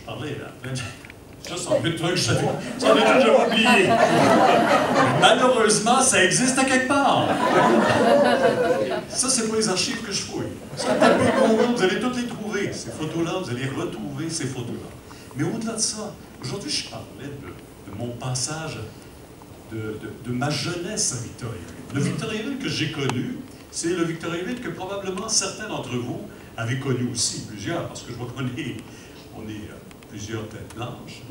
parlais à plein de gens. Ça, c'en est un truc, j'en ai déjà oublié. Malheureusement, ça existe à quelque part. Ça, c'est pas les archives que je fouille. Ça, tapez Google, vous allez toutes les trouver. Ces photos-là, vous allez retrouver ces photos-là. Mais au-delà de ça, aujourd'hui, je parlais de mon passage, de ma jeunesse à Victoriaville. Le Victoriaville que j'ai connu, c'est le Victoriaville que probablement certains d'entre vous avez connu aussi, plusieurs, parce que je vois qu'on est, plusieurs têtes blanches.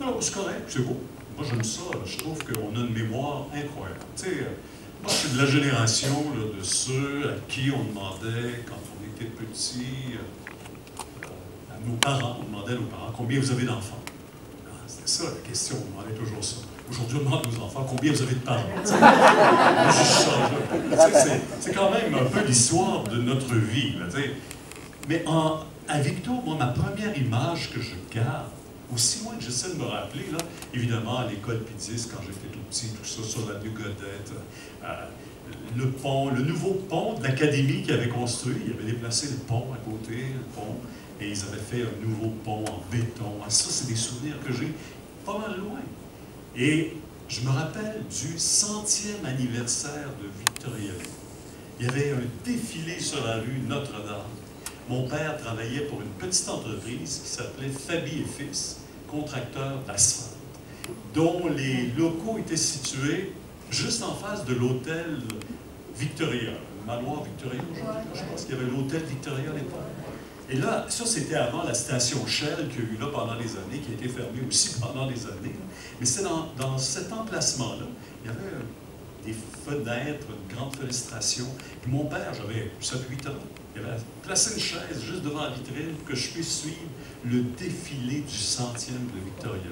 Non, c'est correct, c'est beau. Moi, j'aime ça. Je trouve qu'on a une mémoire incroyable. Tu sais, moi, je suis de la génération là, de ceux à qui on demandait, quand on était petit, à nos parents, on demandait à nos parents combien vous avez d'enfants. C'était ça la question, on demandait toujours ça. Aujourd'hui, on demande aux enfants combien vous avez de parents. C'est quand même un peu l'histoire de notre vie. Là, mais à Victo, moi, ma première image que je garde, aussi loin que j'essaie de me rappeler, là, évidemment, à l'école Pidis, quand j'étais tout petit, tout ça, sur la rue Godette, le pont, le nouveau pont de l'académie qu'ils avaient construit, ils avaient déplacé le pont à côté, le pont, et ils avaient fait un nouveau pont en béton. Ça, c'est des souvenirs que j'ai pas mal loin. Et je me rappelle du 100e anniversaire de Victoriaville. Il y avait un défilé sur la rue Notre-Dame. Mon père travaillait pour une petite entreprise qui s'appelait Fabi et Fils, contracteur d'asphalte, dont les locaux étaient situés juste en face de l'hôtel Victoria, le manoir Victoria aujourd'hui. Je pense qu'il y avait l'hôtel Victoria à l'époque. Et là, ça c'était avant la station Shell qu'il y a eu là pendant des années, qui a été fermée aussi pendant des années. Mais c'est dans cet emplacement-là, il y avait des fenêtres, une grande fenestration. Puis mon père, j'avais 7-8 ans, il avait placé une chaise juste devant la vitrine pour que je puisse suivre le défilé du 100e de Victoriaville.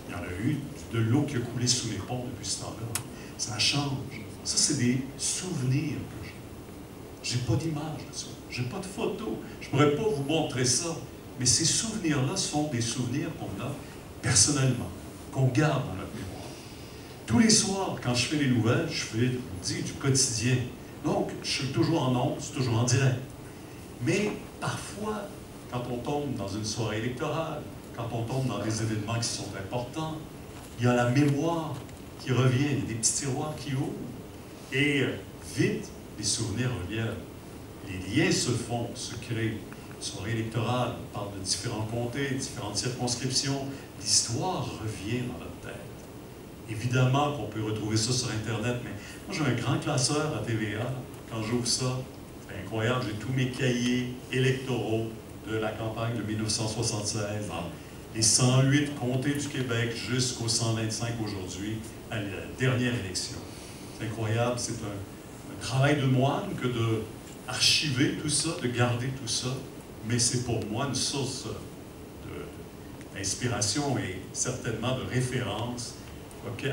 Il y en a eu de l'eau qui a coulé sous les ponts depuis ce temps-là. Ça change. Ça, c'est des souvenirs que j'ai. J'ai pas d'image de ça. J'ai pas de photo. Je pourrais pas vous montrer ça. Mais ces souvenirs-là sont des souvenirs qu'on a personnellement, qu'on garde dans notre mémoire. Tous les soirs, quand je fais les nouvelles, je fais du quotidien. Donc, je suis toujours en ondes, c'est toujours en direct. Mais parfois, quand on tombe dans une soirée électorale, quand on tombe dans des événements qui sont importants, il y a la mémoire qui revient, il y a des petits tiroirs qui ouvrent. Et vite, les souvenirs reviennent. Les liens se font, se créent. Une soirée électorale, on parle de différents comtés, différentes circonscriptions. L'histoire revient dans notre tête. Évidemment qu'on peut retrouver ça sur Internet, mais moi j'ai un grand classeur à TVA. Quand j'ouvre ça, c'est incroyable, j'ai tous mes cahiers électoraux de la campagne de 1976, dans les 108 comtés du Québec jusqu'aux 125 aujourd'hui, à la dernière élection. C'est incroyable, c'est un travail de moine que de archiver tout ça, de garder tout ça, mais c'est pour moi une source d'inspiration et certainement de référence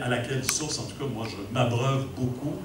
à laquelle source, en tout cas, moi, je m'abreuve beaucoup